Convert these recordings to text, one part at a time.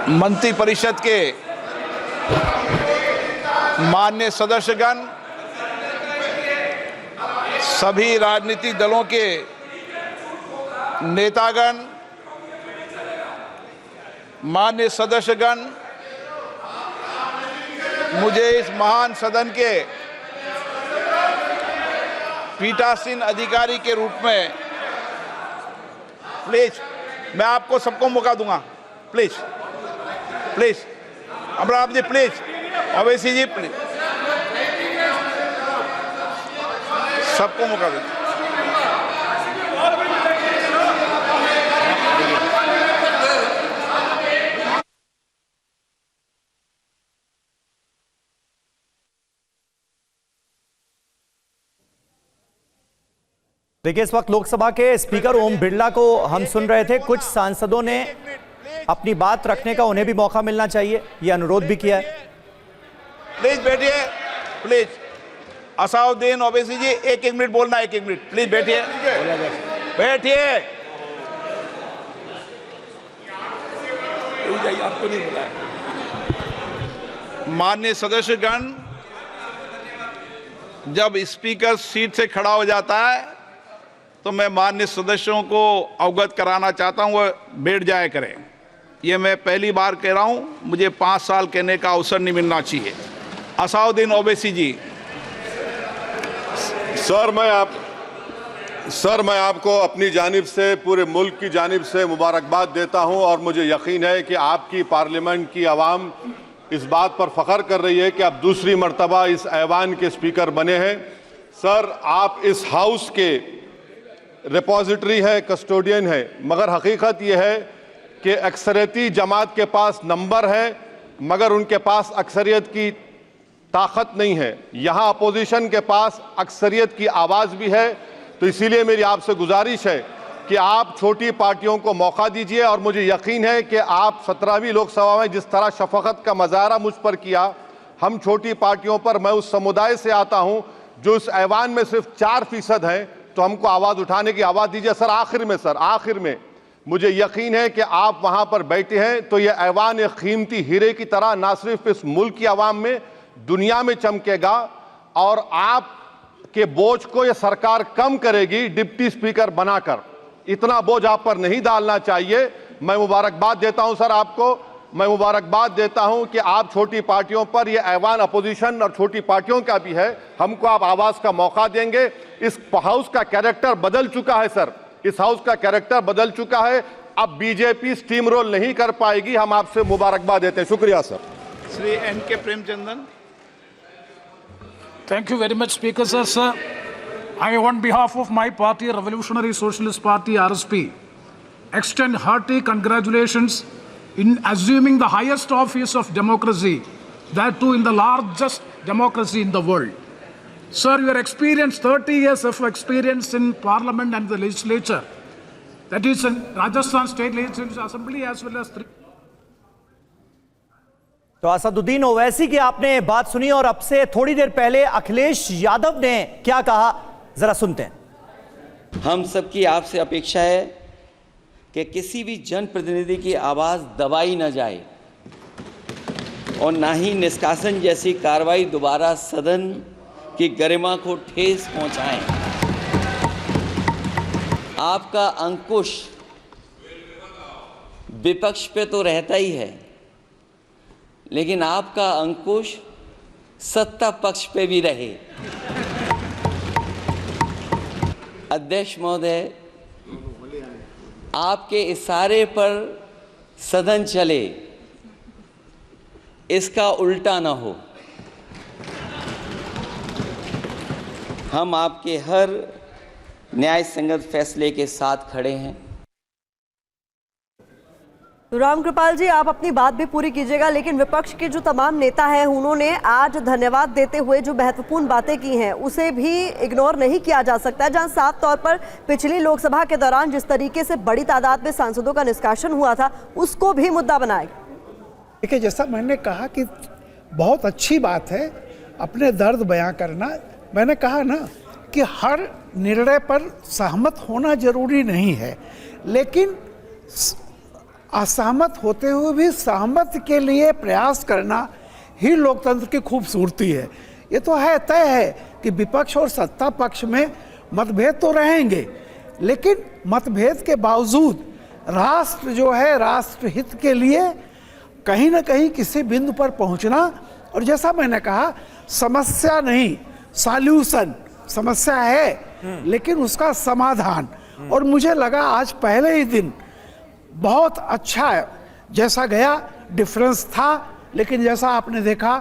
मंत्रिपरिषद के माननीय सदस्यगण, सभी राजनीतिक दलों के नेतागण, माननीय सदस्यगण, मुझे इस महान सदन के पीठासीन अधिकारी के रूप में प्लीज, मैं आपको सबको मौका दूंगा, please please, Abraham ji please, Owaisi ji please, सबको मौका दें। देखिए, इस वक्त लोकसभा के स्पीकर ओम बिरला को हम सुन रहे थे। कुछ सांसदों ने अपनी बात रखने का उन्हें भी मौका मिलना चाहिए, ये अनुरोध भी किया है। प्लीज बैठिए, प्लीज। असाउद्दीन ओवैसी जी, एक मिनट बोलना, एक मिनट, प्लीज बैठिए, बैठिए। आपको नहीं बुलाया। माननीय सदस्यगण, जब स्पीकर सीट से खड़ा हो जाता है तो मैं माननीय सदस्यों को अवगत कराना चाहता हूं, वह बैठ जाया करें। ये मैं पहली बार कह रहा हूं, मुझे 5 साल कहने का अवसर नहीं मिलना चाहिए। असाउद्दीन ओवैसी जी। सर, मैं आपको अपनी जानिब से, पूरे मुल्क की जानिब से मुबारकबाद देता हूं और मुझे यकीन है कि आपकी पार्लियामेंट की आवाम इस बात पर फख्र कर रही है कि आप दूसरी मर्तबा इस ऐवान के स्पीकर बने हैं। सर, आप इस हाउस के रिपोजिटरी है, कस्टोडियन है, मगर हकीकत यह है कि अक्सरियती जमात के पास नंबर है मगर उनके पास अक्सरियत की ताकत नहीं है। यहाँ अपोजिशन के पास अक्सरियत की आवाज़ भी है, तो इसीलिए मेरी आपसे गुजारिश है कि आप छोटी पार्टियों को मौका दीजिए। और मुझे यकीन है कि आप 17वीं लोकसभा में जिस तरह शफकत का मुजाहरा मुझ पर किया, हम छोटी पार्टियों पर, मैं उस समुदाय से आता हूं जो इस ऐवान में सिर्फ 4% हैं, तो हमको आवाज़ उठाने की आवाज़ दीजिए। सर, आखिर में मुझे यकीन है कि आप वहां पर बैठे हैं तो यह ऐवान एक कीमती हीरे की तरह ना सिर्फ इस मुल्क की आवाम में, दुनिया में चमकेगा और आप के बोझ को यह सरकार कम करेगी डिप्टी स्पीकर बनाकर। इतना बोझ आप पर नहीं डालना चाहिए। मैं मुबारकबाद देता हूं सर आपको, मैं मुबारकबाद देता हूं कि आप छोटी पार्टियों पर, यह ऐवान अपोजिशन और छोटी पार्टियों का भी है, हमको आप आवाज का मौका देंगे। इस हाउस का कैरेक्टर बदल चुका है सर, इस हाउस का कैरेक्टर बदल चुका है। अब बीजेपी स्टीम रोल नहीं कर पाएगी। हम आपसे मुबारकबाद देते हैं। शुक्रिया sir. Shri N K. Premchandan. Thank you very much, Speaker sir. Sir, I, on behalf of my party, Revolutionary Socialist Party (RSP), extend hearty congratulations in assuming the highest office of democracy, that too in the largest democracy in the world. Sir, your experience, 30 years of experience in Parliament and the legislature, that is in Rajasthan State Legislative Assembly as well as 3. तो असदुद्दीन ओवैसी की आपने बात सुनी और अब से थोड़ी देर पहले अखिलेश यादव ने क्या कहा, जरा सुनते हैं। हम सबकी आपसे अपेक्षा है कि किसी भी जनप्रतिनिधि की आवाज़ दबाई न जाए और ना ही निष्कासन जैसी कार्रवाई दोबारा सदन की गरिमा को ठेस पहुंचाएं। आपका अंकुश विपक्ष पे तो रहता ही है, लेकिन आपका अंकुश सत्ता पक्ष पे भी रहे। अध्यक्ष महोदय, आपके इशारे पर सदन चले, इसका उल्टा ना हो। हम आपके हर न्याय संगत फैसले के साथ खड़े हैं। तो रामकृपाल जी, आप अपनी बात भी पूरी कीजिएगा, लेकिन विपक्ष के जो तमाम नेता हैं उन्होंने आज धन्यवाद देते हुए जो महत्वपूर्ण बातें की हैं उसे भी इग्नोर नहीं किया जा सकता, जहां साफ तौर पर पिछली लोकसभा के दौरान जिस तरीके से बड़ी तादाद में सांसदों का निष्कासन हुआ था उसको भी मुद्दा बनाएगा। देखिए, जैसा मैंने कहा कि बहुत अच्छी बात है अपने दर्द बयां करना। मैंने कहा ना कि हर निर्णय पर सहमत होना जरूरी नहीं है, लेकिन असहमत होते हुए भी सहमत के लिए प्रयास करना ही लोकतंत्र की खूबसूरती है। ये तो है, तय है कि विपक्ष और सत्ता पक्ष में मतभेद तो रहेंगे, लेकिन मतभेद के बावजूद राष्ट्र जो है, राष्ट्र हित के लिए कहीं ना कहीं किसी बिंदु पर पहुंचना, और जैसा मैंने कहा, समस्या नहीं, सॉल्यूशन, समस्या है लेकिन उसका समाधान। और मुझे लगा आज पहले ही दिन बहुत अच्छा है, जैसा गया डिफरेंस था, लेकिन जैसा आपने देखा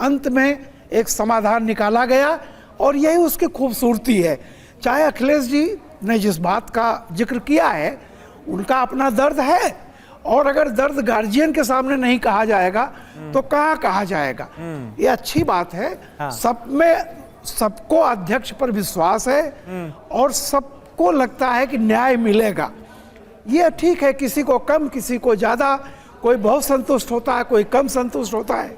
अंत में एक समाधान निकाला गया, और यही उसकी खूबसूरती है। चाहे अखिलेश जी ने जिस बात का जिक्र किया है, उनका अपना दर्द है, और अगर दर्द गार्जियन के सामने नहीं कहा जाएगा तो कहाँ कहा जाएगा। ये अच्छी बात है। सब में सबको अध्यक्ष पर विश्वास है और सबको लगता है कि न्याय मिलेगा। ये ठीक है, किसी को कम, किसी को ज़्यादा, कोई बहुत संतुष्ट होता है, कोई कम संतुष्ट होता है,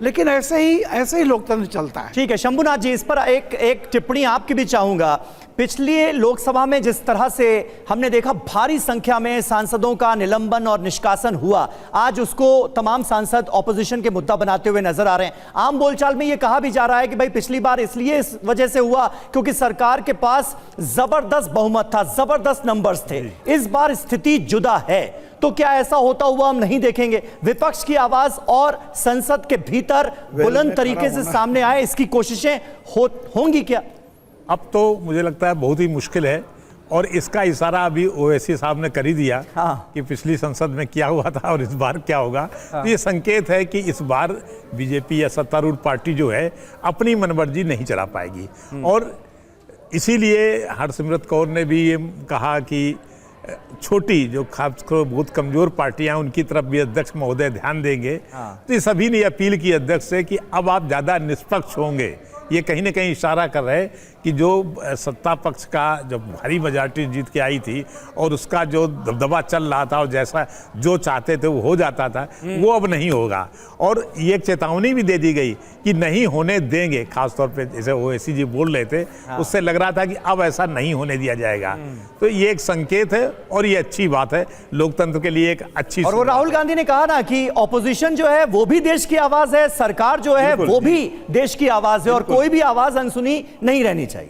लेकिन ऐसे ही लोकतंत्र चलता है। ठीक है शंभुनाथ जी, इस पर एक टिप्पणी आपकी भी चाहूंगा। पिछली लोकसभा में जिस तरह से हमने देखा भारी संख्या में सांसदों का निलंबन और निष्कासन हुआ, आज उसको तमाम सांसद ऑपोजिशन के मुद्दा बनाते हुए नजर आ रहे हैं। आम बोलचाल में यह कहा भी जा रहा है कि भाई पिछली बार इसलिए इस वजह से हुआ क्योंकि सरकार के पास जबरदस्त बहुमत था, जबरदस्त नंबर्स थे। इस बार स्थिति जुदा है, तो क्या ऐसा होता हुआ हम नहीं देखेंगे? विपक्ष की आवाज और संसद के भीतर बुलंद तरीके से सामने आए, इसकी कोशिशें होंगी क्या? अब तो मुझे लगता है बहुत ही मुश्किल है, और इसका इशारा अभी ओवैसी साहब ने कर ही दिया कि पिछली संसद में क्या हुआ था और इस बार क्या होगा। तो ये संकेत है कि इस बार बीजेपी या सत्तारूढ़ पार्टी जो है अपनी मनमर्जी नहीं चला पाएगी, और इसीलिए हरसिमरत कौर ने भी ये कहा कि छोटी जो खासकर बहुत कमजोर पार्टियां, उनकी तरफ भी अध्यक्ष महोदय ध्यान देंगे। तो ये सभी ने अपील की अध्यक्ष से कि अब आप ज़्यादा निष्पक्ष होंगे। ये कहीं ना कहीं इशारा कर रहे हैं कि जो सत्ता पक्ष का जो भारी मेजॉरिटी जीत के आई थी और उसका जो दबदबा चल रहा था और जैसा जो चाहते थे वो हो जाता था, वो अब नहीं होगा। और ये एक चेतावनी भी दे दी गई कि नहीं होने देंगे, खासतौर पे जैसे ओवैसी जी बोल रहे थे, उससे लग रहा था कि अब ऐसा नहीं होने दिया जाएगा। तो ये एक संकेत है और ये अच्छी बात है, लोकतंत्र के लिए एक अच्छी। और वो राहुल गांधी ने कहा ना कि ऑपोजिशन जो है वो भी देश की आवाज है, सरकार जो है वो भी देश की आवाज है, और कोई भी आवाज अनसुनी नहीं रहनी चाहिए।